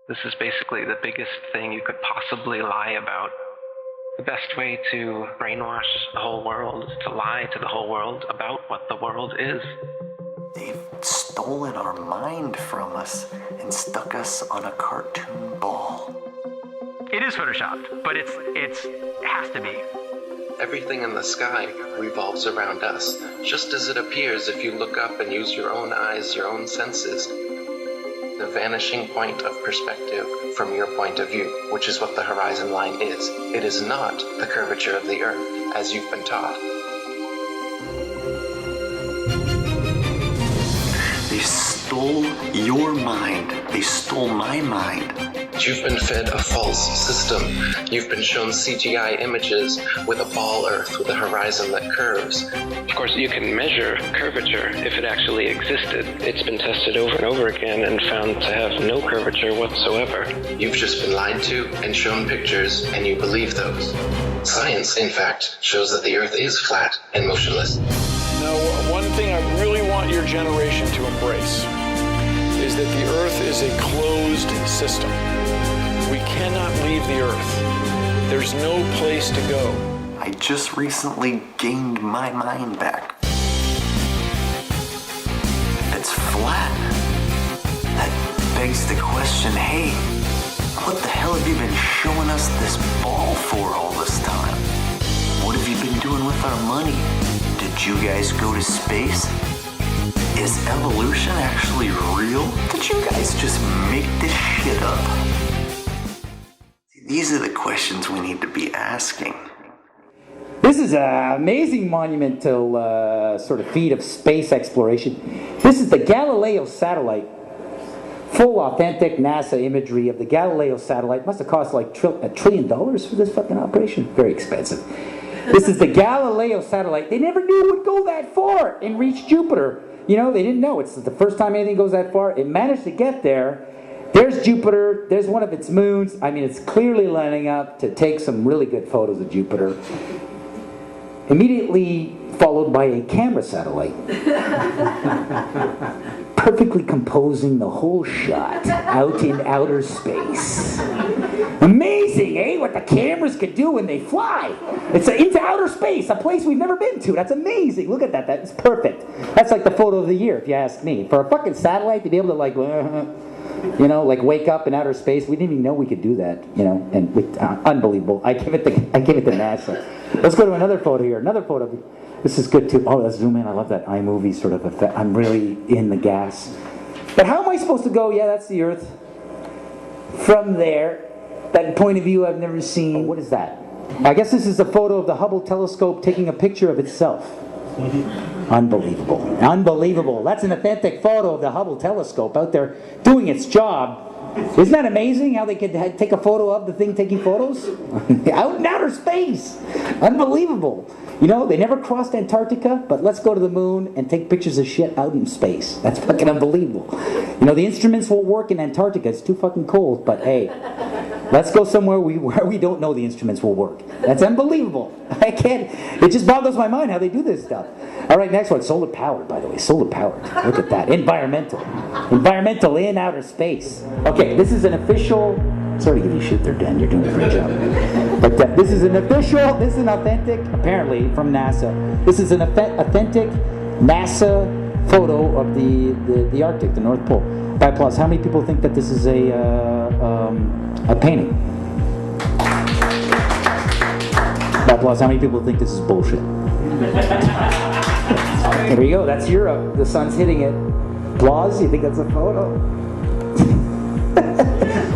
This is basically the biggest thing you could possibly lie about. The best way to brainwash the whole world is to lie to the whole world about what the world is. They've stolen our mind from us and stuck us on a cartoon ball. It is photoshopped, but it has to be. Everything in the sky revolves around us, just as it appears if you look up and use your own eyes, your own senses. The vanishing point of perspective from your point of view, which is what the horizon line is. It is not the curvature of the earth, as you've been taught. They stole your mind. They stole my mind. You've been fed a false system. You've been shown CGI images with a ball earth with a horizon that curves. Of course, you can measure curvature if it actually existed. It's been tested over and over again and found to have no curvature whatsoever. You've just been lied to and shown pictures, and you believe those. Science, in fact, shows that the earth is flat and motionless. Now, one thing I really want your generation to embrace is that the earth is a closed system. We cannot leave the earth. There's no place to go. I just recently gained my mind back. If it's flat, that begs the question, hey, what the hell have you been showing us this ball for all this time? What have you been doing with our money? Did you guys go to space? Is evolution actually real? Did you guys just make this shit up? These are the questions we need to be asking. This is an amazing monumental sort of feat of space exploration. This is the Galileo satellite. Full authentic NASA imagery of the Galileo satellite. Must have cost like $1 trillion for this fucking operation. Very expensive. This is the Galileo satellite. They never knew it would go that far and reach Jupiter. You know, they didn't know. It's the first time anything goes that far. It managed to get there. There's Jupiter. There's one of its moons. I mean, it's clearly lining up to take some really good photos of Jupiter. Immediately followed by a camera satellite. Perfectly composing the whole shot out in outer space. Amazing, eh? What the cameras can do when they fly. It's into outer space, a place we've never been to. That's amazing. Look at that. That's perfect. That's like the photo of the year, if you ask me. For a fucking satellite to be able to like, you know, like wake up in outer space. We didn't even know we could do that, you know, and unbelievable. I give it to NASA. Let's go to another photo here. Another photo. This is good too. Oh, let's zoom in. I love that iMovie sort of effect. I'm really in the gas. But how am I supposed to go? Yeah, that's the Earth. From there, that point of view I've never seen. Oh, what is that? I guess this is a photo of the Hubble telescope taking a picture of itself. Unbelievable. Unbelievable. That's an authentic photo of the Hubble telescope out there doing its job. Isn't that amazing how they could take a photo of the thing taking photos? Out in outer space. Unbelievable. You know, they never crossed Antarctica, but let's go to the moon and take pictures of shit out in space. That's fucking unbelievable. You know, the instruments won't work in Antarctica. It's too fucking cold, but hey, let's go somewhere where we don't know the instruments will work. That's unbelievable. I can't, it just boggles my mind how they do this stuff. All right, next one. Solar powered, by the way. Solar powered. Look at that. Environmental. Environmental in outer space. Okay, this is an official... Sorry to give you shit there, Dan. You're doing a great job. But this is an official, this is an authentic, apparently, from NASA. This is an authentic NASA photo of the Arctic, the North Pole. By applause, how many people think that this is a painting? By applause, how many people think this is bullshit? Here we go, that's Europe. The sun's hitting it. Applause, you think that's a photo?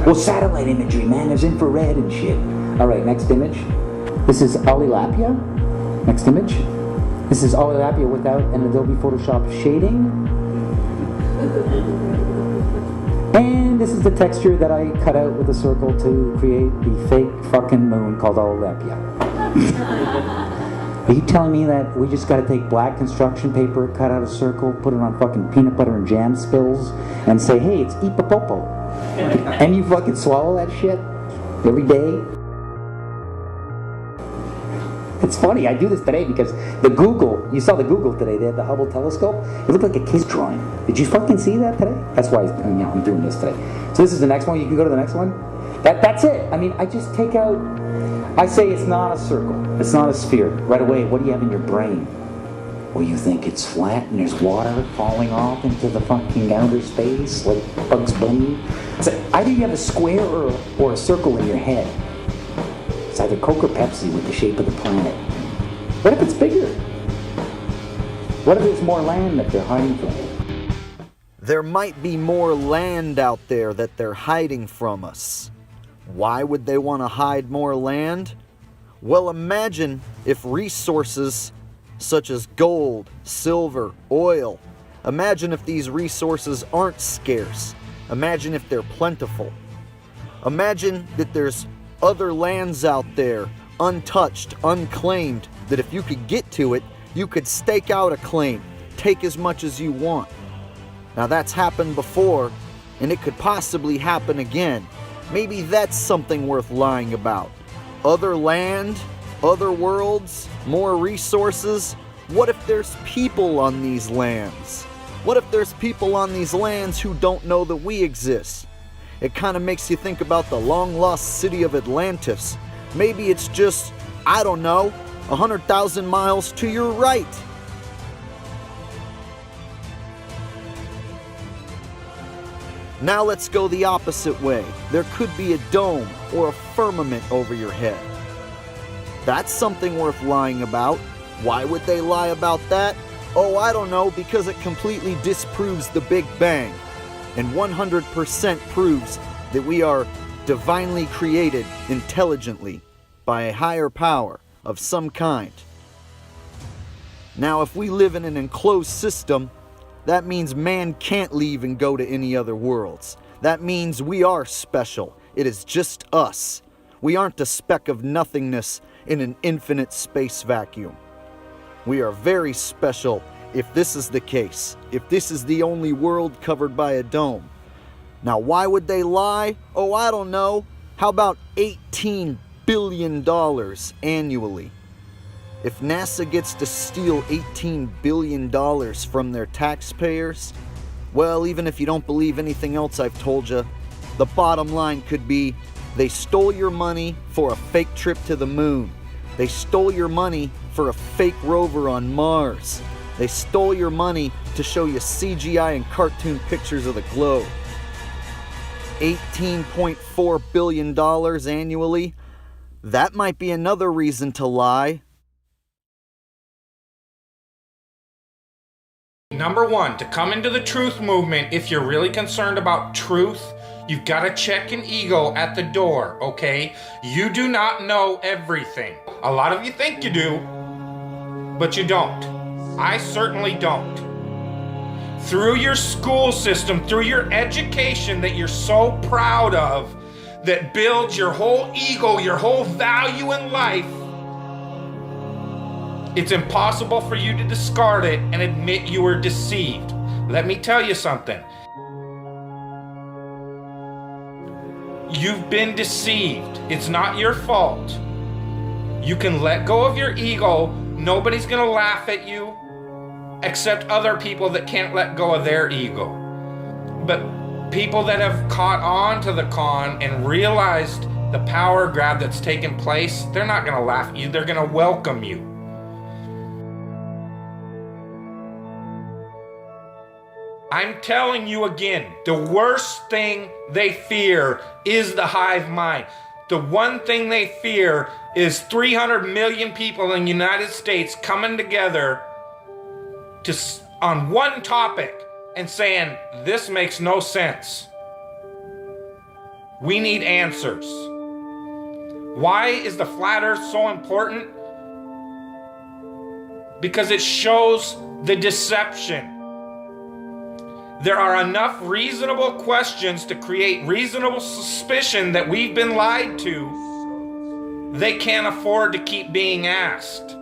Well, satellite imagery, man. There's infrared and shit. All right, next image. This is Olilapia. Next image. This is Olilapia without an Adobe Photoshop shading. And this is the texture that I cut out with a circle to create the fake fucking moon called Olilapia. Are you telling me that we just got to take black construction paper, cut out a circle, put it on fucking peanut butter and jam spills, and say, hey, it's Ipapopo? And you fucking swallow that shit every day? It's funny, I do this today because you saw the Google today, they had the Hubble telescope. It looked like a kid's drawing. Did you fucking see that today? That's why I'm doing this today. So this is the next one. You can go to the next one. That's it. I mean, I just take out, I say it's not a circle. It's not a sphere. Right away, what do you have in your brain? Well, you think it's flat and there's water falling off into the fucking outer space like Bugs Bunny. So either you have a square or a circle in your head. It's either Coke or Pepsi with the shape of the planet. What if it's bigger? What if there's more land that they're hiding from? There might be more land out there that they're hiding from us. Why would they want to hide more land? Well, imagine if resources such as gold, silver, oil, imagine if these resources aren't scarce. Imagine if they're plentiful. Imagine that there's other lands out there, untouched, unclaimed, that if you could get to it, you could stake out a claim, take as much as you want. Now that's happened before, and it could possibly happen again. Maybe that's something worth lying about. Other land, other worlds, more resources. What if there's people on these lands? What if there's people on these lands who don't know that we exist? It kind of makes you think about the long-lost city of Atlantis. Maybe it's just, I don't know, 100,000 miles to your right. Now let's go the opposite way. There could be a dome or a firmament over your head. That's something worth lying about. Why would they lie about that? Oh, I don't know, because it completely disproves the Big Bang and 100% proves that we are divinely created intelligently by a higher power of some kind. Now, if we live in an enclosed system, that means man can't leave and go to any other worlds. That means we are special. It is just us. We aren't a speck of nothingness in an infinite space vacuum. We are very special if this is the case, if this is the only world covered by a dome. Now, why would they lie? Oh, I don't know. How about $18 billion annually? If NASA gets to steal $18 billion from their taxpayers, well, even if you don't believe anything else I've told you, the bottom line could be they stole your money for a fake trip to the moon. They stole your money for a fake rover on Mars. They stole your money to show you CGI and cartoon pictures of the globe. $18.4 billion annually? That might be another reason to lie. Number one, to come into the truth movement, if you're really concerned about truth, you've got to check an ego at the door, okay? You do not know everything. A lot of you think you do, but you don't. I certainly don't. Through your school system, through your education that you're so proud of, that builds your whole ego, your whole value in life, it's impossible for you to discard it and admit you were deceived. Let me tell you something. You've been deceived. It's not your fault. You can let go of your ego. Nobody's gonna laugh at you except other people that can't let go of their ego. But people that have caught on to the con and realized the power grab that's taken place, they're not gonna laugh at you. They're gonna welcome you. I'm telling you again, the worst thing they fear is the hive mind. The one thing they fear is 300 million people in the United States coming together on one topic and saying, this makes no sense. We need answers. Why is the flat earth so important? Because it shows the deception. There are enough reasonable questions to create reasonable suspicion that we've been lied to. They can't afford to keep being asked.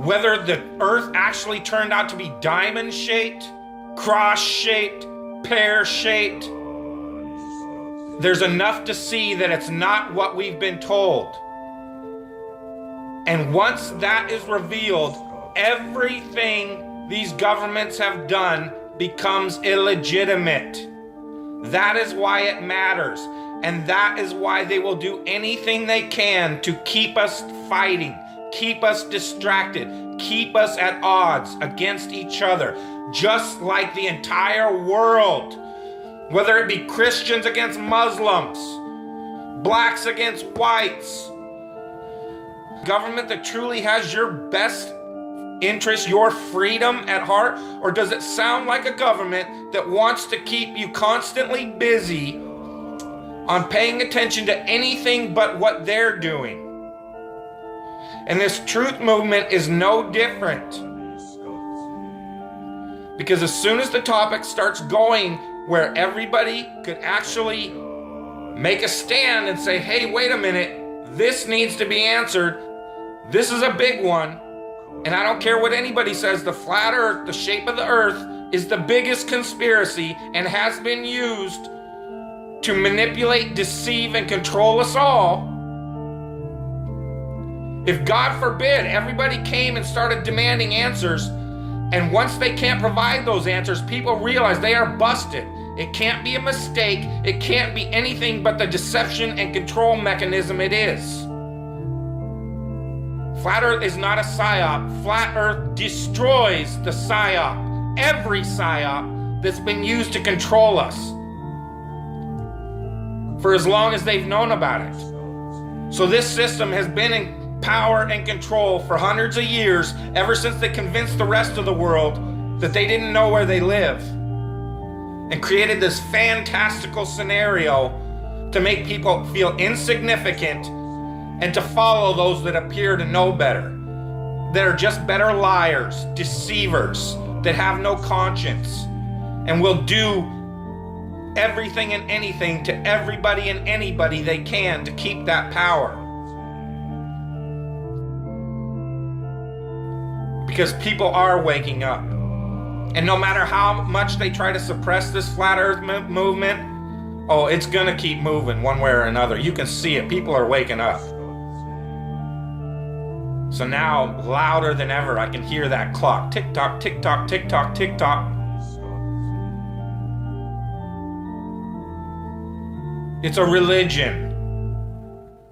Whether the earth actually turned out to be diamond-shaped, cross-shaped, pear-shaped, there's enough to see that it's not what we've been told. And once that is revealed, everything these governments have done becomes illegitimate. That is why it matters. And that is why they will do anything they can to keep us fighting, keep us distracted, keep us at odds against each other, just like the entire world. Whether it be Christians against Muslims, blacks against whites. Government that truly has your best interest, your freedom at heart? Or does it sound like a government that wants to keep you constantly busy on paying attention to anything but what they're doing? And this truth movement is no different. Because as soon as the topic starts going where everybody could actually make a stand and say, hey, wait a minute, this needs to be answered. This is a big one. And I don't care what anybody says, the flat earth, the shape of the earth, is the biggest conspiracy and has been used to manipulate, deceive, and control us all. If God forbid everybody came and started demanding answers, and once they can't provide those answers, people realize they are busted. It can't be a mistake. It can't be anything but the deception and control mechanism it is. Flat Earth is not a psyop. Flat Earth destroys the psyop. Every psyop that's been used to control us for as long as they've known about it. So this system has been in power and control for hundreds of years, ever since they convinced the rest of the world that they didn't know where they live, and created this fantastical scenario to make people feel insignificant and to follow those that appear to know better, that are just better liars, deceivers, that have no conscience, and will do everything and anything to everybody and anybody they can to keep that power. Because people are waking up. And no matter how much they try to suppress this flat earth movement, oh, it's gonna keep moving one way or another. You can see it. People are waking up. So now, louder than ever, I can hear that clock. Tick tock, tick tock, tick tock, tick tock. It's a religion.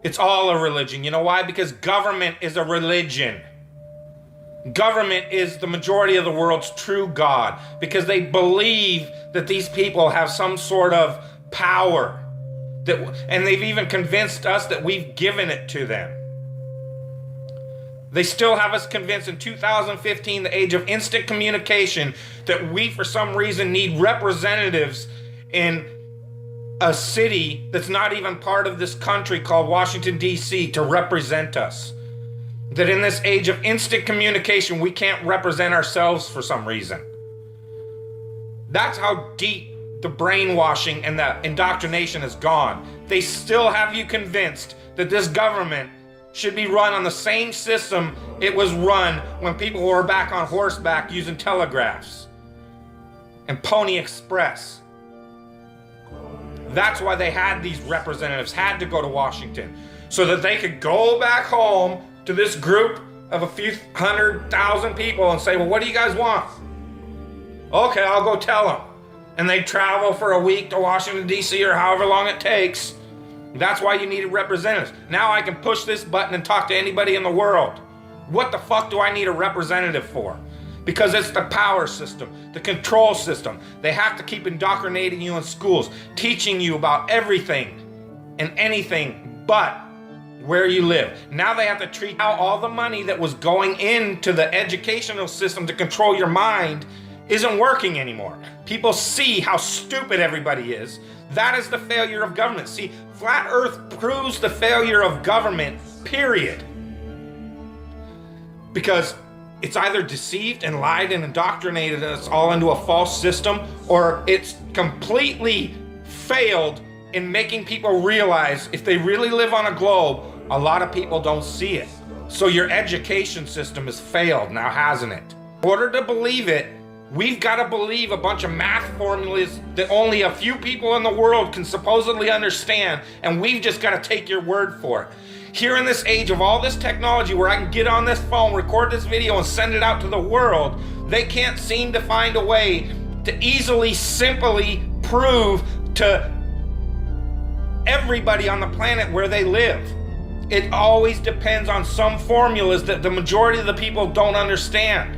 It's all a religion. You know why? Because government is a religion. Government is the majority of the world's true God, because they believe that these people have some sort of power, and they've even convinced us that we've given it to them. They still have us convinced in 2015, the age of instant communication, that we for some reason need representatives in a city that's not even part of this country called Washington, D.C. to represent us. That in this age of instant communication, we can't represent ourselves for some reason. That's how deep the brainwashing and the indoctrination has gone. They still have you convinced that this government should be run on the same system it was run when people were back on horseback using telegraphs and Pony Express. That's why they had these representatives, had to go to Washington, so that they could go back home to this group of a few 100,000 people and say, well, what do you guys want? Okay, I'll go tell them. And they travel for a week to Washington, D.C. or however long it takes. That's why you needed representatives. Now I can push this button and talk to anybody in the world. What the fuck do I need a representative for? Because it's the power system, the control system. They have to keep indoctrinating you in schools, teaching you about everything and anything but where you live. Now they have to treat out all the money that was going into the educational system to control your mind isn't working anymore. People see how stupid everybody is. That is the failure of government. See, Flat Earth proves the failure of government, period. Because it's either deceived and lied and indoctrinated us all into a false system, or it's completely failed in making people realize if they really live on a globe, a lot of people don't see it. So your education system has failed now, hasn't it? In order to believe it, We've got to believe a bunch of math formulas that only a few people in the world can supposedly understand, and we've just got to take your word for it. Here in this age of all this technology where I can get on this phone, record this video, and send it out to the world, they can't seem to find a way to easily, simply prove to everybody on the planet where they live. It always depends on some formulas that the majority of the people don't understand.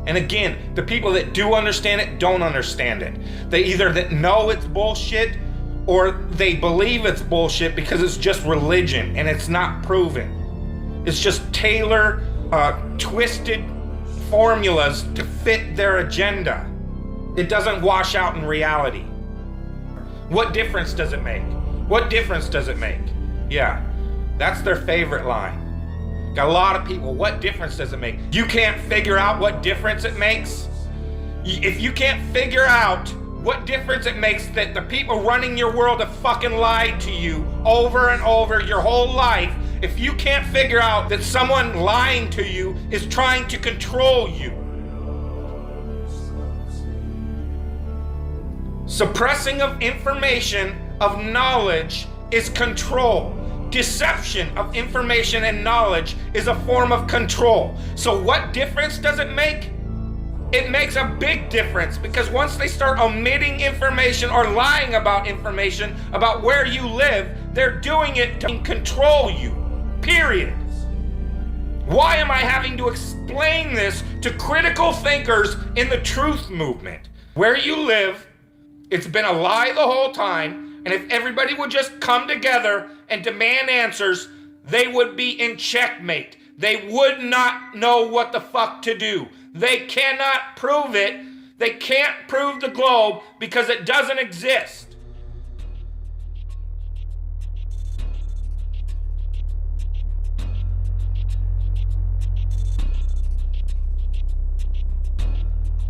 And again, the people that do understand it don't understand it. They either that know it's bullshit or they believe it's bullshit because it's just religion and it's not proven. It's just twisted formulas to fit their agenda. It doesn't wash out in reality. What difference does it make? What difference does it make? Yeah, that's their favorite line. Got a lot of people, what difference does it make? You can't figure out what difference it makes? If you can't figure out what difference it makes that the people running your world have fucking lied to you over and over your whole life, if you can't figure out that someone lying to you is trying to control you, suppressing of information, of knowledge, is control. Deception of information and knowledge is a form of control. So what difference does it make? It makes a big difference, because once they start omitting information or lying about information about where you live, they're doing it to control you, period. Why am I having to explain this to critical thinkers in the truth movement? Where you live, it's been a lie the whole time. And if everybody would just come together and demand answers, they would be in checkmate. They would not know what the fuck to do. They cannot prove it. They can't prove the globe because it doesn't exist.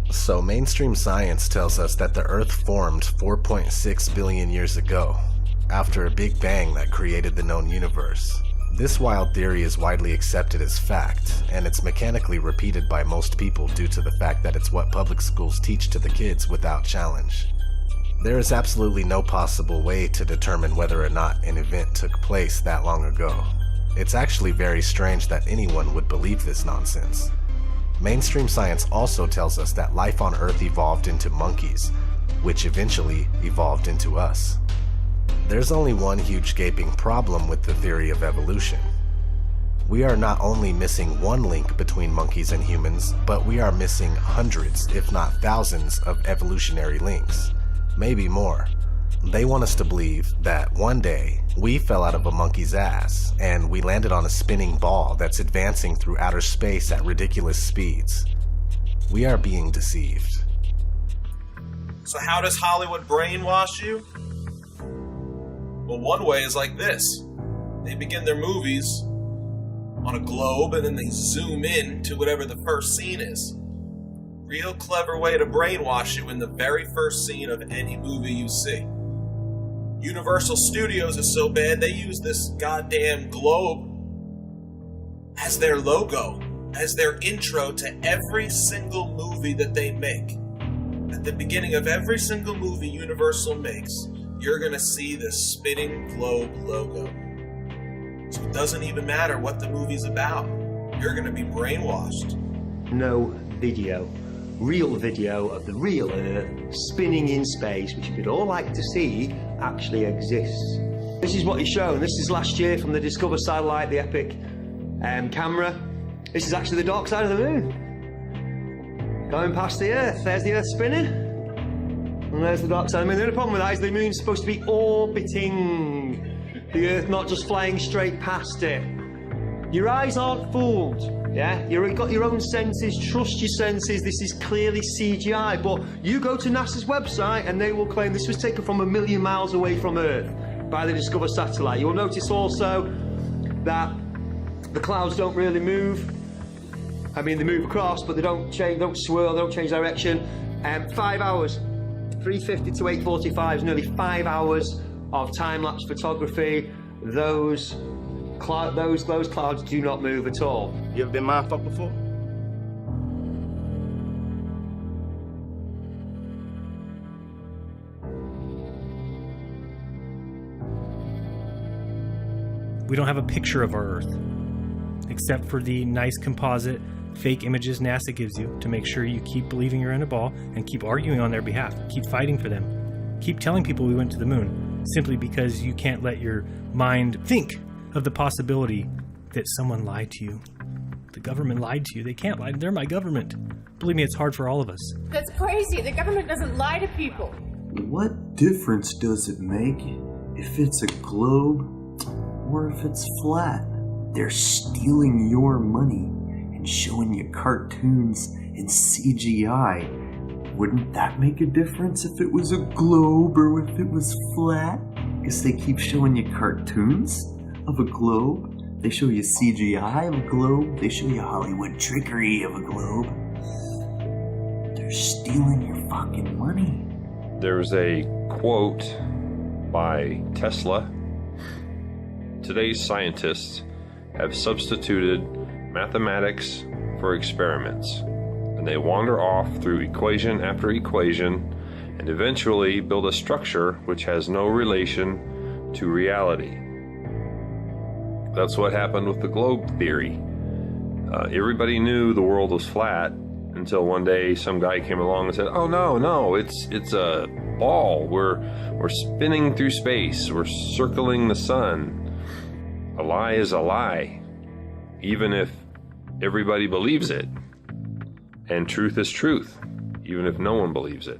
So mainstream science tells us that the Earth formed 4.6 billion years ago, after a big bang that created the known universe. This wild theory is widely accepted as fact, and it's mechanically repeated by most people due to the fact that it's what public schools teach to the kids without challenge. There is absolutely no possible way to determine whether or not an event took place that long ago. It's actually very strange that anyone would believe this nonsense. Mainstream science also tells us that life on Earth evolved into monkeys, which eventually evolved into us. There's only one huge gaping problem with the theory of evolution. We are not only missing one link between monkeys and humans, but we are missing hundreds, if not thousands, of evolutionary links. Maybe more. They want us to believe that one day we fell out of a monkey's ass and we landed on a spinning ball that's advancing through outer space at ridiculous speeds. We are being deceived. So how does Hollywood brainwash you? Well, one way is like this. They begin their movies on a globe and then they zoom in to whatever the first scene is. Real clever way to brainwash you in the very first scene of any movie you see. Universal Studios is so bad they use this goddamn globe as their logo, as their intro to every single movie that they make. At the beginning of every single movie Universal makes, you're gonna see this spinning globe logo. So it doesn't even matter what the movie's about. You're gonna be brainwashed. No video, real video of the real Earth spinning in space, which we'd all like to see, actually exists. This is what he's shown. This is last year from the Discover satellite, the Epic camera. This is actually the dark side of the moon. Going past the Earth. There's the Earth spinning. And there's the dark side of the moon. The only problem with that is the moon's supposed to be orbiting the Earth, not just flying straight past it. Your eyes aren't fooled, yeah? You've got your own senses, trust your senses, this is clearly CGI, but you go to NASA's website and they will claim this was taken from 1 million miles away from Earth by the Discover satellite. You'll notice also that the clouds don't really move. I mean, they move across, but they don't change, don't swirl, they don't change direction. 5 hours, 3:50 to 8:45 is nearly 5 hours of time-lapse photography. Those clouds do not move at all. You ever been mindfucked before? We don't have a picture of our Earth, except for the nice composite fake images NASA gives you to make sure you keep believing you're in a ball and keep arguing on their behalf, keep fighting for them, keep telling people we went to the moon, simply because you can't let your mind think of the possibility that someone lied to you. The government lied to you. They can't lie. They're my government. Believe me, it's hard for all of us. That's crazy. The government doesn't lie to people. What difference does it make if it's a globe or if it's flat? They're stealing your money and showing you cartoons and CGI. Wouldn't that make a difference if it was a globe or if it was flat? Because they keep showing you cartoons of a globe. They show you CGI of a globe. They show you Hollywood trickery of a globe. They're stealing your fucking money. There's a quote by Tesla. Today's scientists have substituted mathematics for experiments, and they wander off through equation after equation and eventually build a structure which has no relation to reality. That's what happened with the globe theory. Everybody knew the world was flat until one day some guy came along and said, "Oh no, it's a ball. We're spinning through space. We're circling the sun." A lie is a lie, even if everybody believes it. And truth is truth, even if no one believes it.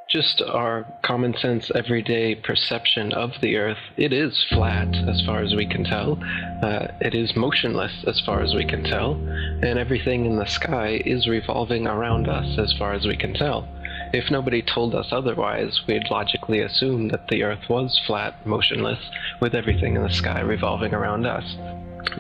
Just our common sense, everyday perception of the Earth, it is flat as far as we can tell. It is motionless as far as we can tell. And everything in the sky is revolving around us as far as we can tell. If nobody told us otherwise, we'd logically assume that the Earth was flat, motionless, with everything in the sky revolving around us.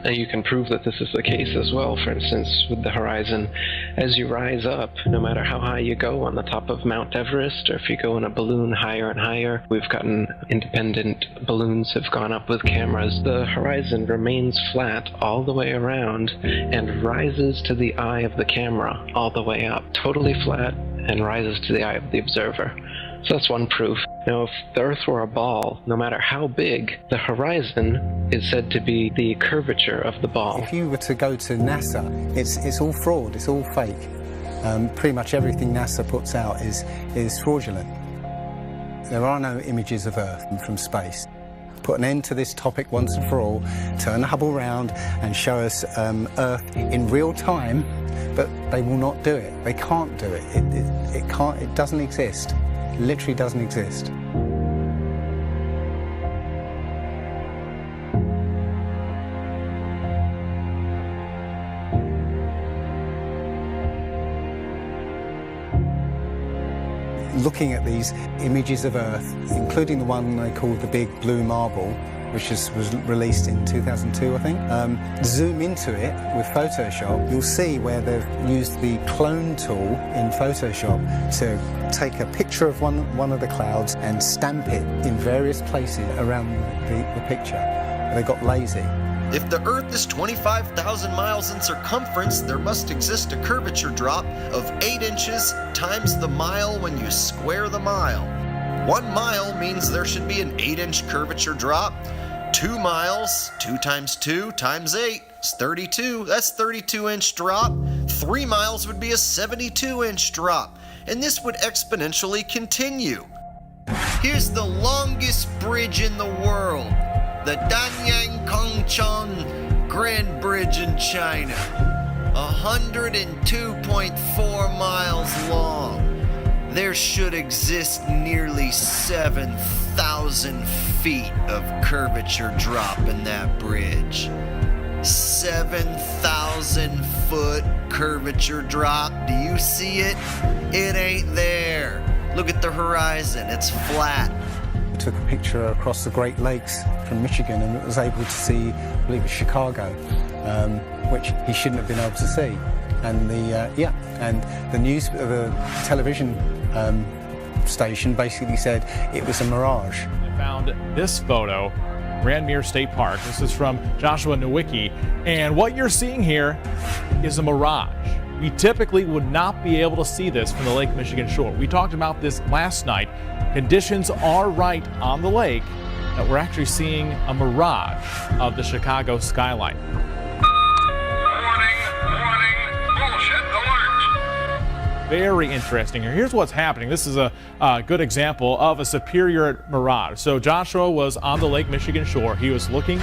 And you can prove that this is the case as well, for instance, with the horizon. As you rise up, no matter how high you go on the top of Mount Everest, or if you go in a balloon higher and higher, we've gotten independent balloons have gone up with cameras, the horizon remains flat all the way around and rises to the eye of the camera all the way up. Totally flat and rises to the eye of the observer. So that's one proof. Now, if the Earth were a ball, no matter how big, the horizon is said to be the curvature of the ball. If you were to go to NASA, it's all fraud, it's all fake. Pretty much everything NASA puts out is fraudulent. There are no images of Earth from space. Put an end to this topic once and for all, turn the Hubble round and show us Earth in real time, but they will not do it. They can't do it. It doesn't exist. It literally doesn't exist. Looking at these images of Earth, including the one they call the Big Blue Marble, which was released in 2002, I think. Zoom into it with Photoshop, you'll see where they've used the clone tool in Photoshop to take a picture of one of the clouds and stamp it in various places around the picture. They got lazy. If the Earth is 25,000 miles in circumference, there must exist a curvature drop of 8 inches times the mile when you square the mile. 1 mile means there should be an 8-inch curvature drop. 2 miles, 2 times 2 times 8 is 32. That's 32-inch drop. 3 miles would be a 72-inch drop. And this would exponentially continue. Here's the longest bridge in the world, the Danyang Kongchon Grand Bridge in China, 102.4 miles long. There should exist nearly 7,000 feet of curvature drop in that bridge. 7,000 foot curvature drop. Do you see it? It ain't there. Look at the horizon, it's flat. I took a picture across the Great Lakes from Michigan and was able to see, I believe it was Chicago, which he shouldn't have been able to see. And the news, the television station basically said it was a mirage. I found this photo, Randmere State Park. This is from Joshua Nowicki, and what you're seeing here is a mirage. We typically would not be able to see this from the Lake Michigan shore. We talked about this last night. Conditions are right on the lake that we're actually seeing a mirage of the Chicago skyline. Very interesting here. Here's what's happening. This is a good example of a superior mirage. So Joshua was on the Lake Michigan shore. He was looking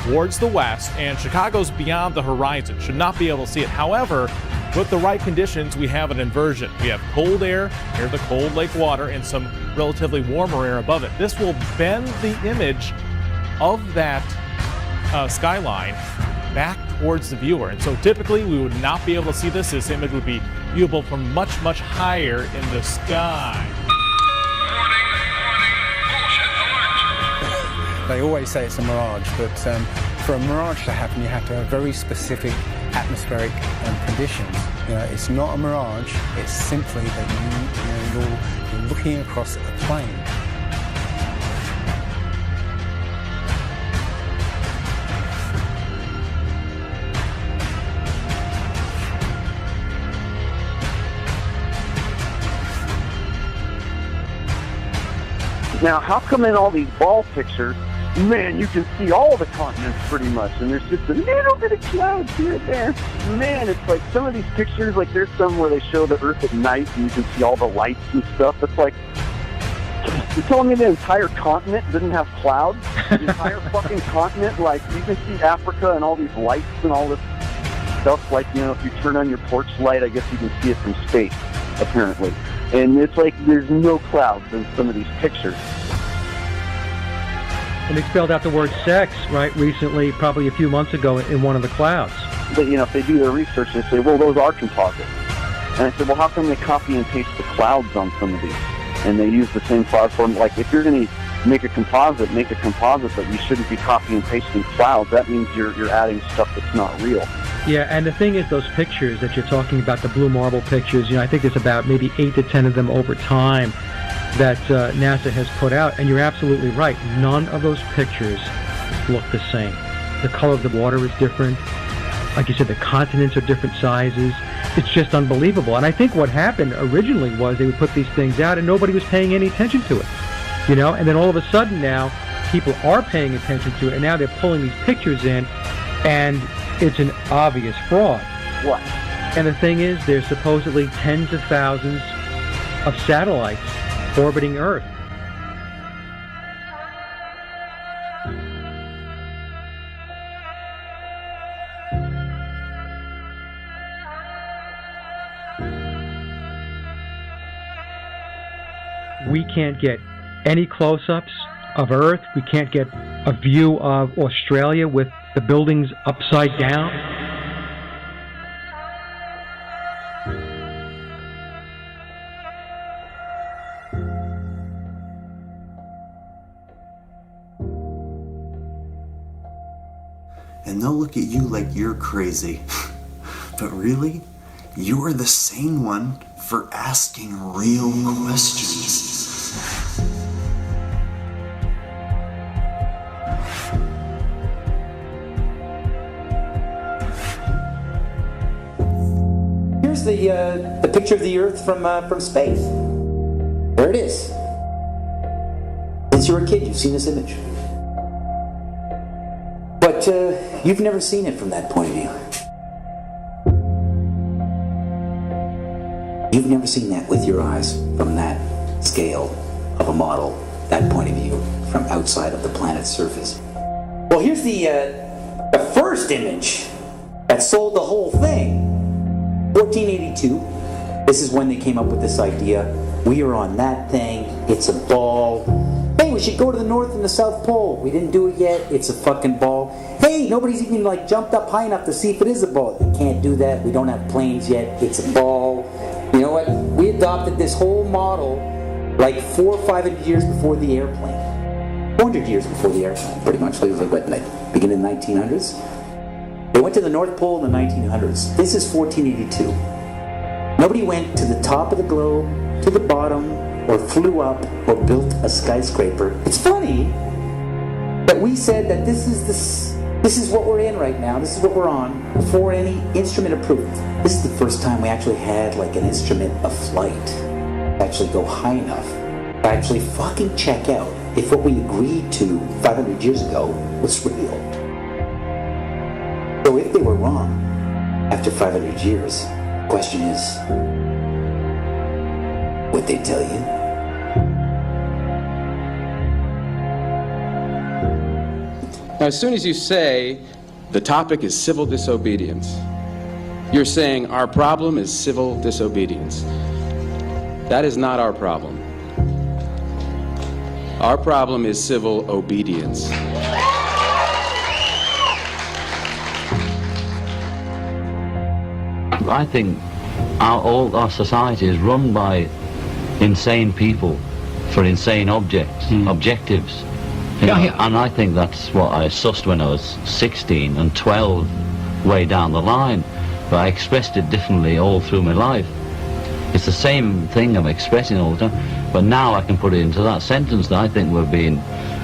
towards the west, and Chicago's beyond the horizon. Should not be able to see it. However, with the right conditions, we have an inversion. We have cold air, near the cold lake water, and some relatively warmer air above it. This will bend the image of that skyline back towards the viewer. And so typically we would not be able to see this. This image would be viewable from much, much higher in the sky. They always say it's a mirage, but for a mirage to happen, you have to have very specific atmospheric conditions. You know, it's not a mirage. It's simply that you're looking across a plain. Now, how come in all these ball pictures, man, you can see all the continents pretty much, and there's just a little bit of clouds here and there. Man, it's like some of these pictures, like there's some where they show the Earth at night, and you can see all the lights and stuff. It's like, you're telling me the entire continent didn't have clouds? The entire fucking continent, like, you can see Africa and all these lights and all this stuff. Like, you know, if you turn on your porch light, I guess you can see it from space, apparently. And it's like there's no clouds in some of these pictures. And they spelled out the word sex, right, recently, probably a few months ago, in one of the clouds. But, you know, if they do their research, they say, well, those are composites. And I said, well, how come they copy and paste the clouds on some of these? And they use the same cloud form. Like, if you're going to make a composite, but you shouldn't be copying and pasting clouds. That means you're adding stuff that's not real. Yeah, and the thing is, those pictures that you're talking about, the blue marble pictures, you know, I think there's about maybe 8 to 10 of them over time that NASA has put out, and you're absolutely right. None of those pictures look the same. The color of the water is different. Like you said, the continents are different sizes. It's just unbelievable. And I think what happened originally was they would put these things out and nobody was paying any attention to it. You know, and then all of a sudden now people are paying attention to it, and now they're pulling these pictures in, and it's an obvious fraud. What? And the thing is, there's supposedly tens of thousands of satellites orbiting Earth. We can't get any close-ups of Earth. We can't get a view of Australia with the buildings upside down. And they'll look at you like you're crazy. But really, you're the sane one for asking real questions. There's the picture of the Earth from space. There it is. Since you were a kid, you've seen this image. But you've never seen it from that point of view. You've never seen that with your eyes from that scale of a model, that point of view, from outside of the planet's surface. Well, here's the first image that sold the whole thing. 1482. This is when they came up with this idea. We are on that thing. It's a ball. Hey, we should go to the North and the South Pole. We didn't do it yet. It's a fucking ball. Hey, nobody's even jumped up high enough to see if it is a ball. You can't do that. We don't have planes yet. It's a ball. You know what? We adopted this whole model 400 or 500 years before the airplane. 400 years before the airplane, pretty much. It was beginning of the 1900s. They went to the North Pole in the 1900s. This is 1482. Nobody went to the top of the globe, to the bottom, or flew up, or built a skyscraper. It's funny that we said that this is what we're in right now. This is what we're on before any instrument approved. This is the first time we actually had an instrument of flight to actually go high enough to actually fucking check out if what we agreed to 500 years ago was real. So if they were wrong after 500 years, the question is, would they tell you? Now, as soon as you say the topic is civil disobedience, you're saying our problem is civil disobedience. That is not our problem. Our problem is civil obedience. I think all our society is run by insane people for insane objectives. You know, and I think that's what I sussed when I was 16 and 12 way down the line, but I expressed it differently all through my life. It's the same thing I'm expressing all the time, but now I can put it into that sentence that I think we're being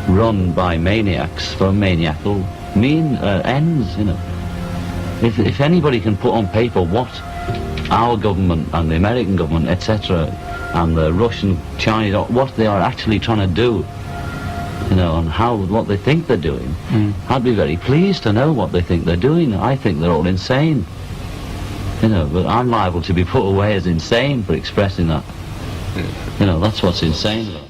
run by maniacs for maniacal ends, you know. If anybody can put on paper what our government and the American government, etc., and the Russian, Chinese, what they are actually trying to do, you know, and what they think they're doing, I'd be very pleased to know what they think they're doing. I think they're all insane, you know, but I'm liable to be put away as insane for expressing that. You know, that's what's insane about it.